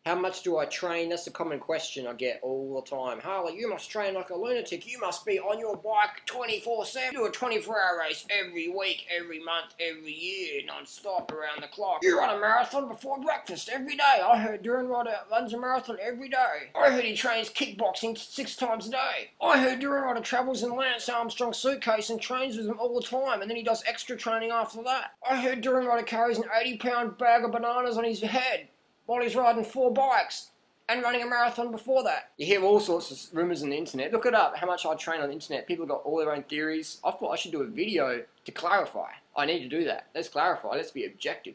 How much do I train? That's a common question I get all the time. Harley, you must train like a lunatic. You must be on your bike 24/7. Do a 24-hour race every week, every month, every year, non-stop around the clock. You run a marathon before breakfast every day. I heard Duran Rider runs a marathon every day. I heard he trains kickboxing 6 times a day. I heard Duran Rider travels in Lance Armstrong's suitcase and trains with him all the time, and then he does extra training after that. I heard Duran Rider carries an 80-pound bag of bananas on his head while he's riding 4 bikes and running a marathon before that. You hear all sorts of rumours on the internet. Look it up, how much I train on the internet. People have got all their own theories. I thought I should do a video to clarify. I need to do that. Let's clarify. Let's be objective.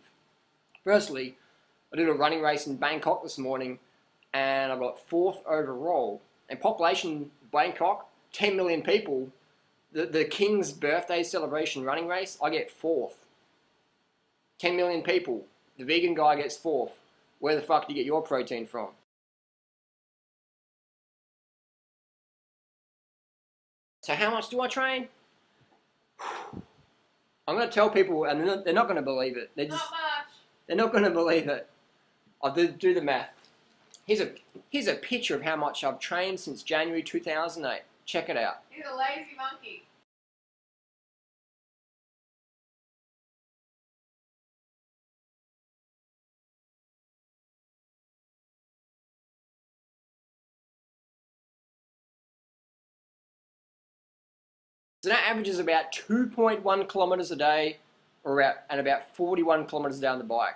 Firstly, I did a running race in Bangkok this morning and I got 4th overall. And population Bangkok, 10 million people. The King's birthday celebration running race, I get 4th. 10 million people. The vegan guy gets 4th. Where the fuck do you get your protein from? So how much do I train? I'm going to tell people, and they're not going to believe it. Not much. They're not going to believe it. I'll do the math. Here's a picture of how much I've trained since January 2008. Check it out. He's a lazy monkey. So that averages about 2.1 kilometres a day, and about 41 kilometres a day on the bike.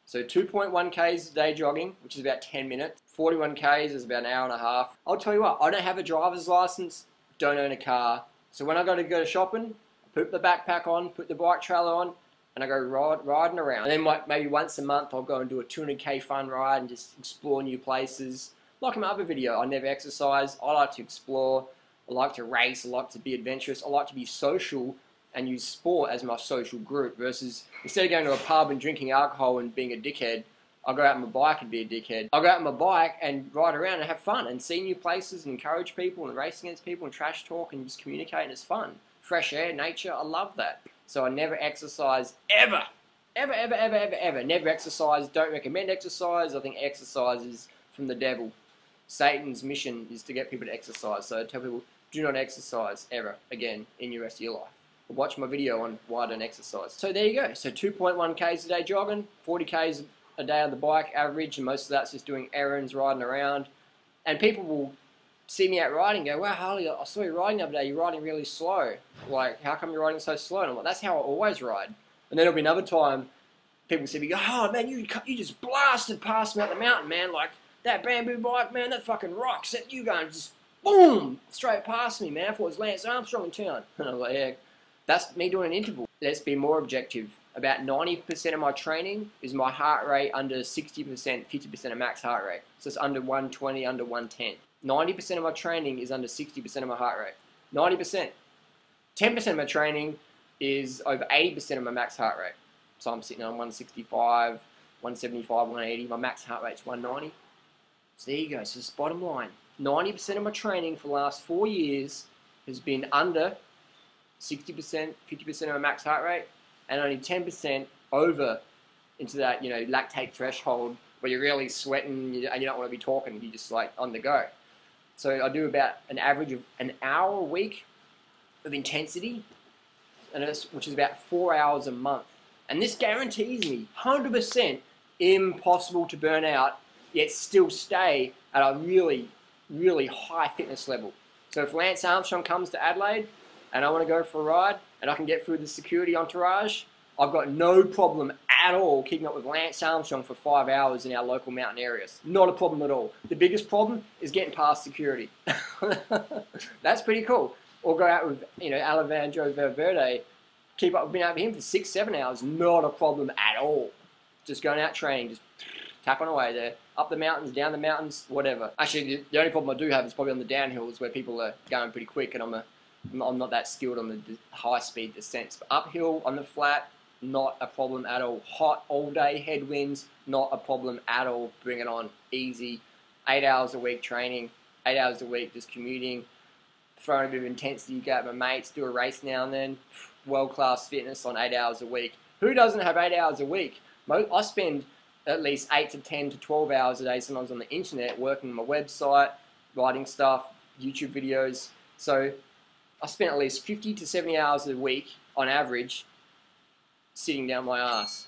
So 2.1 k's a day jogging, which is about 10 minutes. 41 k's is about an hour and a half. I'll tell you what, I don't have a driver's license, don't own a car. So when I go shopping, I put the backpack on, put the bike trailer on, and I go riding around. And then maybe once a month I'll go and do a 200k fun ride and just explore new places. Like in my other video, I never exercise, I like to explore. I like to race, I like to be adventurous, I like to be social and use sport as my social group versus instead of going to a pub and drinking alcohol and being a dickhead, I'll go out on my bike and be a dickhead. I'll go out on my bike and ride around and have fun and see new places and encourage people and race against people and trash talk and just communicate and it's fun. Fresh air, nature, I love that. So I never exercise ever. Ever, ever, ever, ever, ever. Never exercise, don't recommend exercise. I think exercise is from the devil. Satan's mission is to get people to exercise. So I tell people, do not exercise ever again in the rest of your life. Watch my video on why I don't exercise. So there you go. So 2.1 k's a day jogging, 40 k's a day on the bike average, and most of that's just doing errands, riding around. And people will see me out riding and go, wow, Harley, I saw you riding the other day. You're riding really slow. Like, how come you're riding so slow? And I'm like, that's how I always ride. And then there'll be another time people see me go, oh man, you just blasted past me up the mountain, man. Like, that bamboo bike, man, that fucking rocks. You going just boom, straight past me, man. I thought it was Lance Armstrong in town. And I was like, yeah, that's me doing an interval. Let's be more objective. About 90% of my training is my heart rate under 60%, 50% of max heart rate. So it's under 120, under 110. 90% of my training is under 60% of my heart rate. 90%. 10% of my training is over 80% of my max heart rate. So I'm sitting on 165, 175, 180. My max heart rate's 190. So there you go. So it's bottom line. 90% of my training for the last 4 years has been under 60%, 50% of my max heart rate, and only 10% over into that, lactate threshold where you're really sweating and you don't want to be talking, you're just like on the go. So I do about an average of an hour a week of intensity, which is about 4 hours a month. And this guarantees me 100% impossible to burn out, yet still stay at a really, really high fitness level. So if Lance Armstrong comes to Adelaide and I want to go for a ride and I can get through the security entourage, I've got no problem at all keeping up with Lance Armstrong for 5 hours in our local mountain areas. Not a problem at all. The biggest problem is getting past security. That's pretty cool. Or go out with, Alejandro Valverde, keep up, I've been out with him for 6, 7 hours. Not a problem at all. Just going out training, just tapping away there. Up the mountains, down the mountains, whatever. Actually, the only problem I do have is probably on the downhills where people are going pretty quick and I'm not that skilled on the high-speed descents. But uphill, on the flat, not a problem at all. Hot all day, headwinds, not a problem at all. Bring it on, easy. 8 hours a week training, 8 hours a week just commuting, throwing a bit of intensity, go out with my mates, do a race now and then. World-class fitness on 8 hours a week. Who doesn't have 8 hours a week? I spend at least 8 to 10 to 12 hours a day, sometimes on the internet, working on my website, writing stuff, YouTube videos. So I spent at least 50 to 70 hours a week on average sitting down my ass.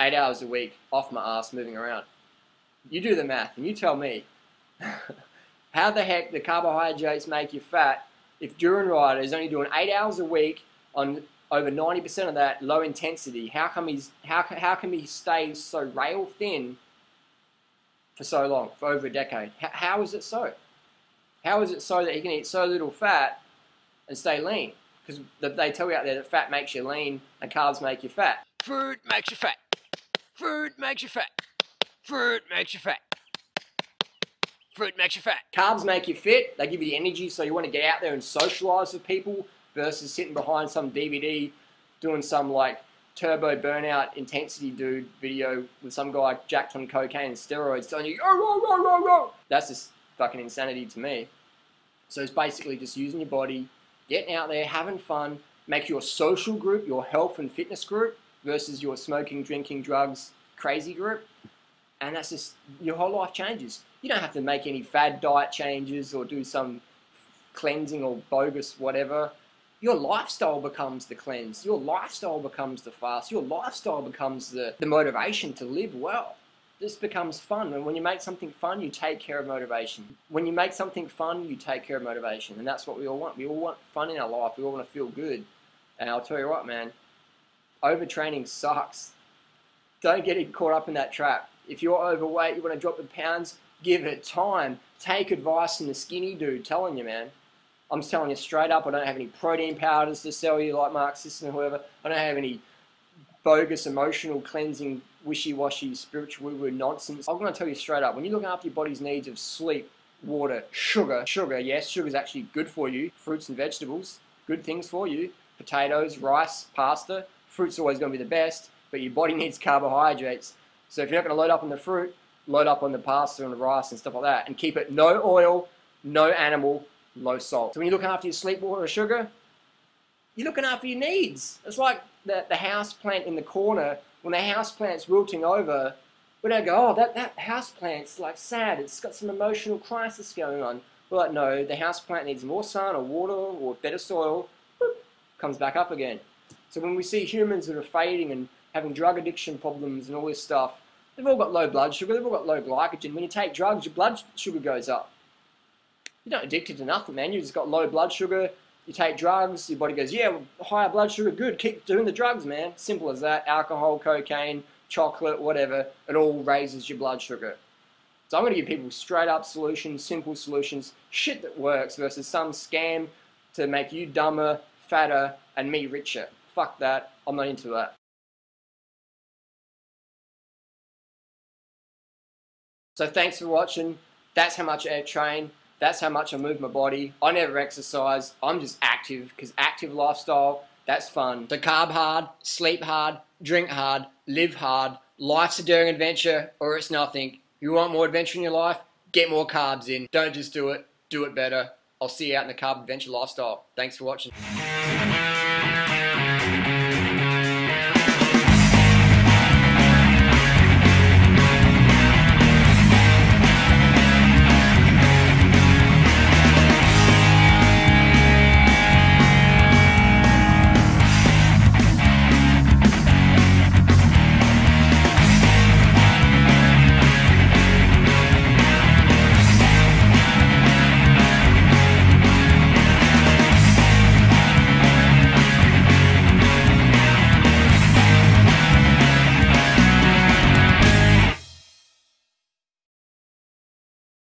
8 hours a week off my ass moving around. You do the math and you tell me how the heck the carbohydrates make you fat if Duran Rider is only doing 8 hours a week on over 90% of that low intensity. How can he stay so rail thin for so long, for over a decade? How is it so? How is it so that he can eat so little fat and stay lean? Because they tell you out there that fat makes you lean and carbs make you fat. Food makes you fat. Food makes you fat. Fruit makes you fat. Fruit makes you fat. Carbs make you fit. They give you the energy so you want to get out there and socialise with people versus sitting behind some DVD doing some like turbo burnout intensity dude video with some guy jacked on cocaine and steroids telling you, oh. That's just fucking insanity to me. So it's basically just using your body, getting out there, having fun, make your social group, your health and fitness group versus your smoking, drinking, drugs, crazy group. And that's just, your whole life changes. You don't have to make any fad diet changes or do some cleansing or bogus whatever. Your lifestyle becomes the cleanse. Your lifestyle becomes the fast. Your lifestyle becomes the motivation to live well. This becomes fun. And when you make something fun, you take care of motivation. When you make something fun, you take care of motivation. And that's what we all want. We all want fun in our life. We all want to feel good. And I'll tell you what, man, overtraining sucks. Don't get caught up in that trap. If you're overweight, you want to drop the pounds, give it time. Take advice from the skinny dude telling you, man. I'm just telling you straight up, I don't have any protein powders to sell you like Mark Sisson or whoever. I don't have any bogus emotional cleansing, wishy-washy, spiritual woo-woo nonsense. I'm going to tell you straight up, when you're looking after your body's needs of sleep, water, sugar, yes, sugar's actually good for you. Fruits and vegetables, good things for you. Potatoes, rice, pasta. Fruit's always going to be the best, but your body needs carbohydrates. So if you're not going to load up on the fruit, load up on the pasta and the rice and stuff like that. And keep it no oil, no animal, low salt. So when you're looking after your sleep, water, or sugar, you're looking after your needs. It's like the house plant in the corner. When the house plant's wilting over, we don't go, oh, that house plant's like sad. It's got some emotional crisis going on. We're like, no, the house plant needs more sun or water or better soil. Boop, comes back up again. So when we see humans that are fading and having drug addiction problems and all this stuff, they've all got low blood sugar, they've all got low glycogen. When you take drugs, your blood sugar goes up. You're not addicted to nothing, man. You've just got low blood sugar. You take drugs, your body goes, yeah, higher blood sugar, good. Keep doing the drugs, man. Simple as that. Alcohol, cocaine, chocolate, whatever. It all raises your blood sugar. So I'm going to give people straight up solutions, simple solutions, shit that works versus some scam to make you dumber, fatter, and me richer. Fuck that. I'm not into that. So thanks for watching. That's how much I train. That's how much I move my body. I never exercise. I'm just active because active lifestyle, that's fun. So carb hard, sleep hard, drink hard, live hard. Life's a daring adventure or it's nothing. You want more adventure in your life? Get more carbs in. Don't just do it better. I'll see you out in the carb adventure lifestyle. Thanks for watching.